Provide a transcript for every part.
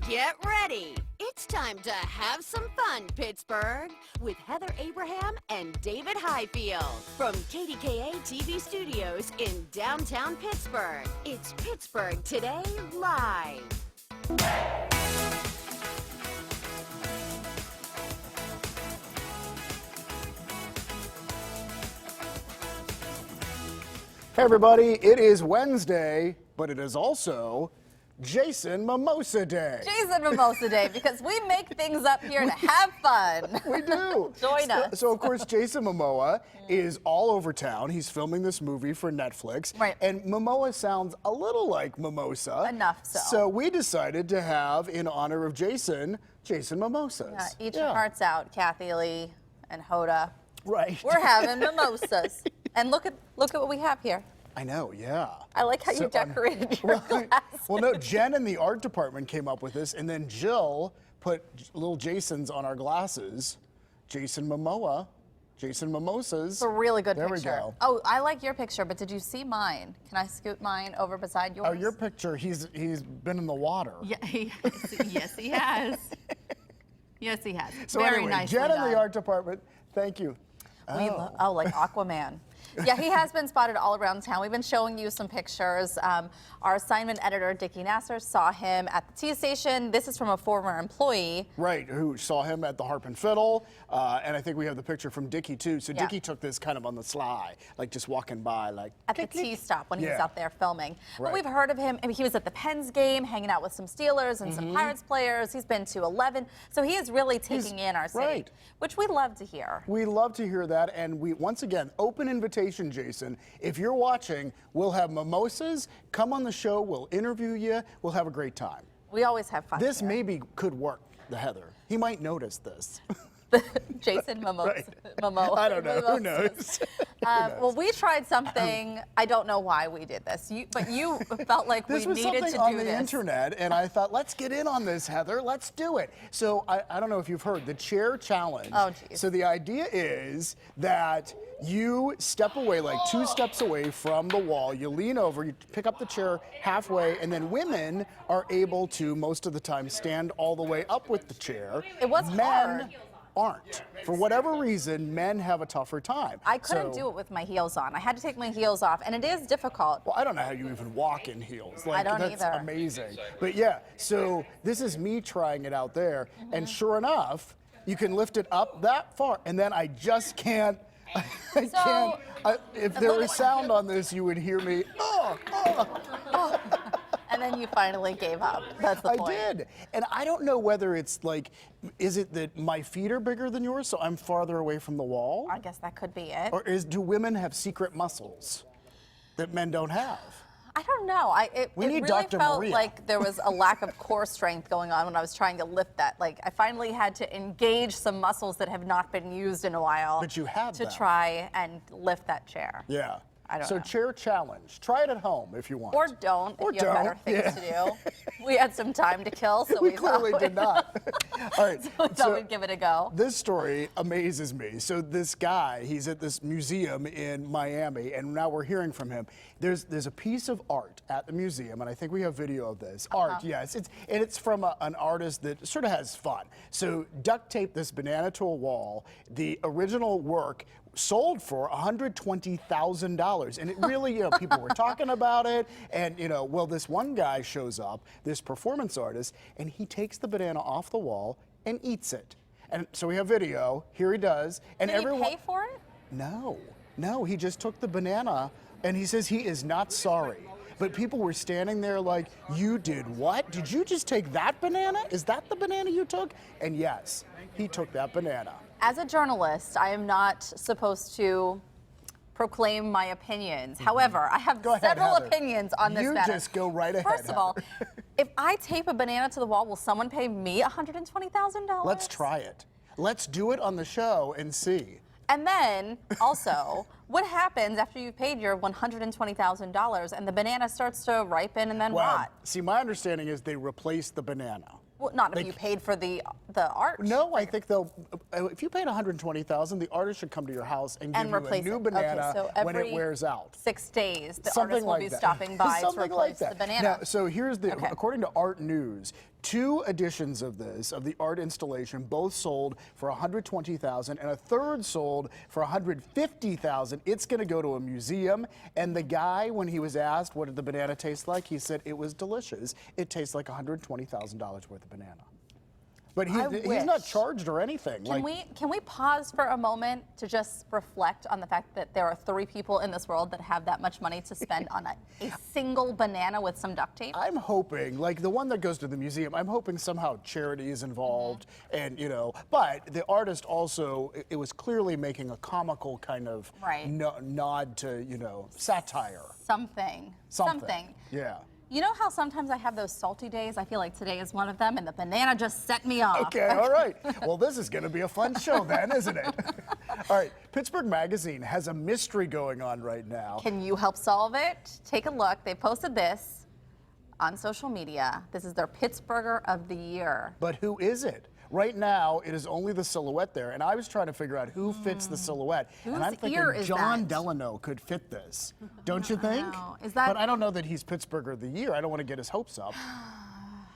Get ready. It's time to have some fun, Pittsburgh, with Heather Abraham and David Highfield from KDKA-TV studios in downtown Pittsburgh. It's Pittsburgh Today Live. Hey everybody, it is Wednesday, but it is also Jason Mimosa Day. Jason Mimosa Day, because we make things up here to have fun. We do. Join us. So of course, Jason Momoa is all over town. He's filming this movie for Netflix. Right. And Momoa sounds a little like mimosa. Enough so. So we decided to have, in honor of Jason Mimosas. Yeah, eat your hearts out, Kathy Lee and Hoda. Right. We're having mimosas. And look at what we have here. I know, yeah. I like how you decorated your glasses. Well, no, Jen in the art department came up with this, and then Jill put little Jasons on our glasses. Jason Momoa, Jason Mimosas. It's a really good there picture. There we go. Oh, I like your picture, but did you see mine? Can I scoot mine over beside yours? Oh, your picture, he's been in the water. Yeah, yes, he has. Yes, he has. So Very anyway, nicely Jen in done. the art department, thank you. Oh, like Aquaman. Yeah, he has been spotted all around town. We've been showing you some pictures. Our assignment editor, Dickie Nasser, saw him at the T station. This is from a former employee. Right, who saw him at the Harp and Fiddle. And I think we have the picture from Dickie, too. So Dickie took this kind of on the sly, like just walking by, like... At the T stop when he was out there filming. Right. But we've heard of him. I mean, he was at the Pens game, hanging out with some Steelers and some Pirates players. He's been to 11. So he is really taking in our city, which we love to hear. We love to hear that. And we, once again, open invitation, Jason. If you're watching, we'll have mimosas. Come on the show. We'll interview you. We'll have a great time. We always have fun. This here. maybe could work, the Heather. He might notice this. Jason Momoa. Momoa. I don't know. Who knows? Well, we tried something. I don't know why we did this, but you felt like this we was needed to do something this. on the internet, and I thought, let's get in on this, Heather. Let's do it. So I don't know if you've heard the chair challenge. Oh, geez. So the idea is that you step away, like 2 steps away from the wall. You lean over, you pick up the chair halfway, and then women are able to, most of the time, stand all the way up with the chair. It was hard. Aren't. For whatever reason, men have a tougher time. I couldn't do it with my heels on. I had to take my heels off, and it is difficult. Well, I don't know how you even walk in heels. Like, I don't that's either. Amazing. But yeah, so this is me trying it out there, and sure enough, you can lift it up that far, and then I just can't. If there was sound on this, you would hear me. And then you finally gave up. That's the point. I did. And I don't know whether it's like, is it that my feet are bigger than yours, so I'm farther away from the wall? I guess that could be it. Or do women have secret muscles that men don't have? I don't know. It really Dr. felt Maria. like there was a lack of core strength going on when I was trying to lift that. Like, I finally had to engage some muscles that have not been used in a while. But you have to them. try and lift that chair. Yeah. I don't so know. chair challenge. Try it at home if you want. Or don't, Or if you have better things to do. We had some time to kill, so we clearly did not. All right. So we thought we'd give it a go. This story amazes me. So this guy, he's at this museum in Miami, and now we're hearing from him. There's a piece of art at the museum, and I think we have video of this. Art, yes. It's from an artist that sort of has fun. So duct tape this banana to a wall. The original work sold for $120,000, and it really, people were talking about it, and well, this one guy shows up, this performance artist, and he takes the banana off the wall and eats it. And so we have video. Here he does, and Did he pay for it? No, he just took the banana, and he says he is not sorry. But people were standing there like, you did what? Did you just take that banana? Is that the banana you took? And yes, he took that banana. As a journalist, I am not supposed to proclaim my opinions. However, I have several opinions on this matter. You just go right ahead. First of all, if I tape a banana to the wall, will someone pay me $120,000? Let's try it. Let's do it on the show and see. And then, also, what happens after you've paid your $120,000 and the banana starts to ripen and then rot? See, my understanding is they replace the banana. Well, not if you paid for the art. No, I think they'll. If you paid $120,000, the artist should come to your house and give you a new banana when it wears out. 6 days, the Something artist will like be that. stopping by to Something replace like the banana. Now, so here's the. According to Art News, 2 editions of the art installation, both sold for $120,000, and a third sold for $150,000. It's going to go to a museum. And the guy, when he was asked what did the banana taste like, he said it was delicious. It tastes like $120,000 worth of banana. But he's not charged or anything. Can we pause for a moment to just reflect on the fact that there are 3 people in this world that have that much money to spend on a single banana with some duct tape? I'm hoping, like the one that goes to the museum, I'm hoping somehow charity is involved, and but the artist also, it was clearly making a comical kind of nod to satire. Something. Yeah. You know how sometimes I have those salty days? I feel like today is one of them, and the banana just set me off. Okay, all right. Well, this is going to be a fun show then, isn't it? All right, Pittsburgh Magazine has a mystery going on right now. Can you help solve it? Take a look. They posted this on social media. This is their Pittsburgher of the Year. But who is it? Right now, it is only the silhouette there, and I was trying to figure out who fits the silhouette. And I'm thinking John Delano could fit this. Don't you think? But I don't know that he's Pittsburgher of the Year. I don't want to get his hopes up.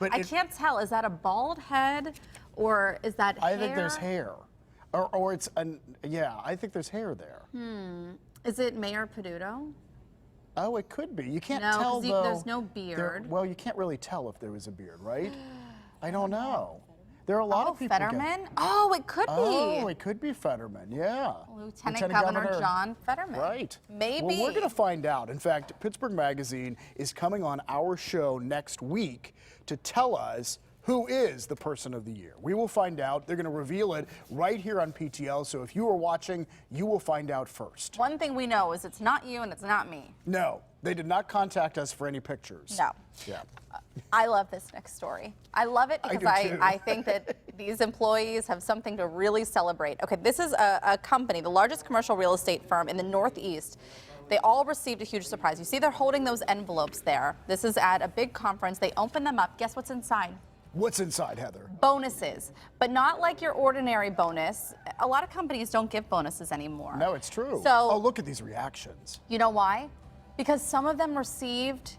But I can't tell. Is that a bald head, or is that hair? I think there's hair. Or it's, I think there's hair there. Is it Mayor Peduto? Oh, it could be. You can't tell, though. There's no beard. Well, you can't really tell if there was a beard, right? I don't know. There are a lot of people. Fetterman? Oh, it could be. Oh, it could be Fetterman, yeah. Lieutenant Governor John Fetterman. Right. Maybe. Well, we're going to find out. In fact, Pittsburgh Magazine is coming on our show next week to tell us who is the person of the year. We will find out. They're going to reveal it right here on PTL. So if you are watching, you will find out first. One thing we know is it's not you and it's not me. No, they did not contact us for any pictures. No. Yeah. I love this next story. I love it because I think that these employees have something to really celebrate. Okay, this is a company, the largest commercial real estate firm in the Northeast. They all received a huge surprise. You see they're holding those envelopes there. This is at a big conference. They open them up. Guess what's inside? What's inside, Heather? Bonuses, but not like your ordinary bonus. A lot of companies don't give bonuses anymore. No, it's true. So, look at these reactions. You know why? Because some of them received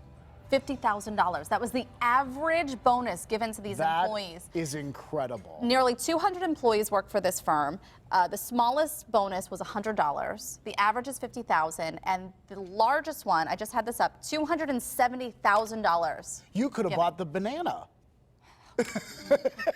$50,000. That was the average bonus given to these employees. That is incredible. Nearly 200 employees work for this firm. The smallest bonus was $100. The average is $50,000, and the largest one, I just had this up, $270,000. You could have bought the banana.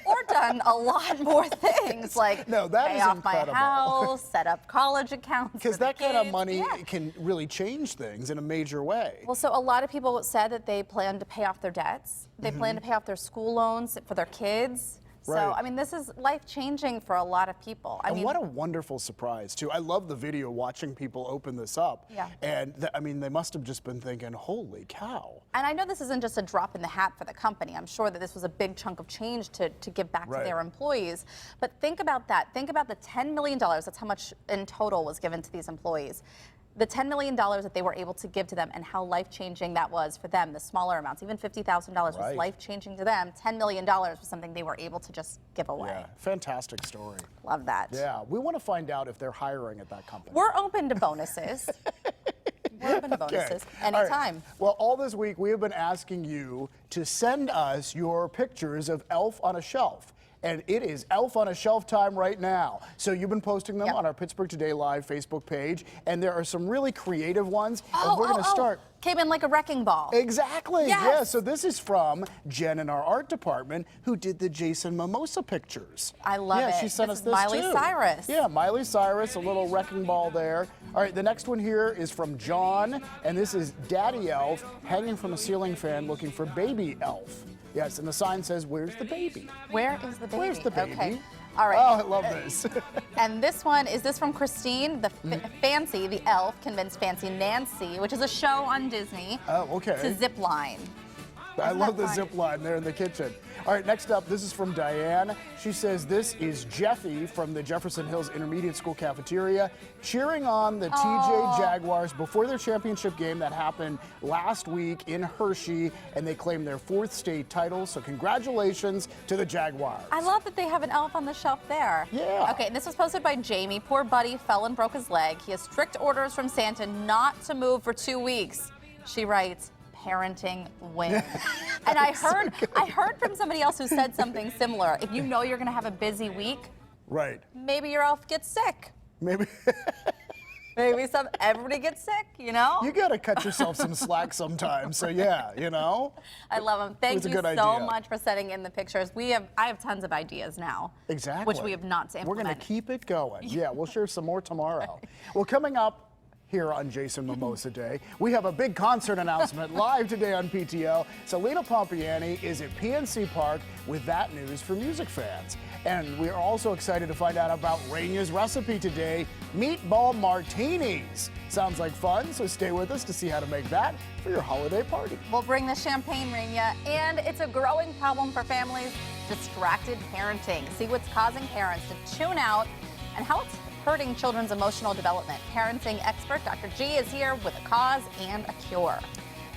Or done a lot more things, like that pay is off incredible. my house, set up college accounts. Because that kind of money can really change things in a major way. Well, so a lot of people said that they plan to pay off their debts. They plan to pay off their school loans for their kids. Right. So, I mean, this is life-changing for a lot of people. And what a wonderful surprise, too. I love the video watching people open this up. Yeah. And, I mean, they must have just been thinking, holy cow. And I know this isn't just a drop in the hat for the company. I'm sure that this was a big chunk of change to give back to their employees. But think about that. Think about the $10 million. That's how much in total was given to these employees. The $10 million that they were able to give to them and how life-changing that was for them, the smaller amounts, even $50,000 was life-changing to them. $10 million was something they were able to just give away. Yeah, fantastic story. Love that. Yeah, we want to find out if they're hiring at that company. We're open to bonuses. We're open to bonuses anytime. Right. Well, all this week we have been asking you to send us your pictures of Elf on a Shelf. And it is Elf on a Shelf time right now. So you've been posting them on our Pittsburgh Today Live Facebook page, and there are some really creative ones. And we're going to start. Came in like a wrecking ball. Exactly. Yes. Yeah. So this is from Jen in our art department, who did the Jason Momoa pictures. I love it. Yeah, she sent us this Miley too. Cyrus. Yeah, Miley Cyrus, a little wrecking ball there. All right, the next one here is from John, and this is Daddy Elf hanging from a ceiling fan looking for Baby Elf. Yes, and the sign says, "Where's the baby?" Where is the baby? Where's the baby? Okay. All right. Oh, I love this. And this one, is this from Christine? The Fancy, the elf, convinced Fancy Nancy, which is a show on Disney, to zip line. I love the zip line there in the kitchen. All right, next up, this is from Diane. She says this is Jeffy from the Jefferson Hills Intermediate School cafeteria cheering on the TJ Jaguars before their championship game that happened last week in Hershey, and they claimed their 4th state title. So congratulations to the Jaguars. I love that they have an elf on the shelf there. Yeah. Okay, and this was posted by Jamie. Poor Buddy fell and broke his leg. He has strict orders from Santa not to move for 2 weeks. She writes, parenting wins. And I heard from somebody else who said something similar. If you know you're going to have a busy week, right? Maybe your elf gets sick. Maybe. Maybe everybody gets sick, you know? You got to cut yourself some slack sometimes. So yeah, you know. I love them. Thank you so idea. much for sending in the pictures. I have tons of ideas now. Exactly. Which we have not implemented. We're going to keep it going. Yeah, we'll share some more tomorrow. Well, coming up here on Jason Mimosa Day, we have a big concert announcement live today on PTL. Selena Pompiani is at PNC Park with that news for music fans. And we are also excited to find out about Rainia's recipe today, meatball martinis. Sounds like fun, so stay with us to see how to make that for your holiday party. We'll bring the champagne, Rainia, and it's a growing problem for families, distracted parenting. See what's causing parents to tune out and how it's hurting children's emotional development. Parenting expert Dr. G is here with a cause and a cure.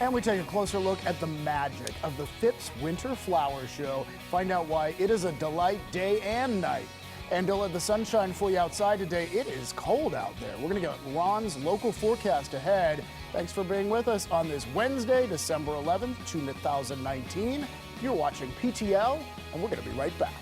And we take a closer look at the magic of the Phipps Winter Flower Show. Find out why it is a delight day and night. And to let the sunshine for you outside today, it is cold out there. We're going to get Ron's local forecast ahead. Thanks for being with us on this Wednesday, December 11th, 2019. You're watching PTL, and we're going to be right back.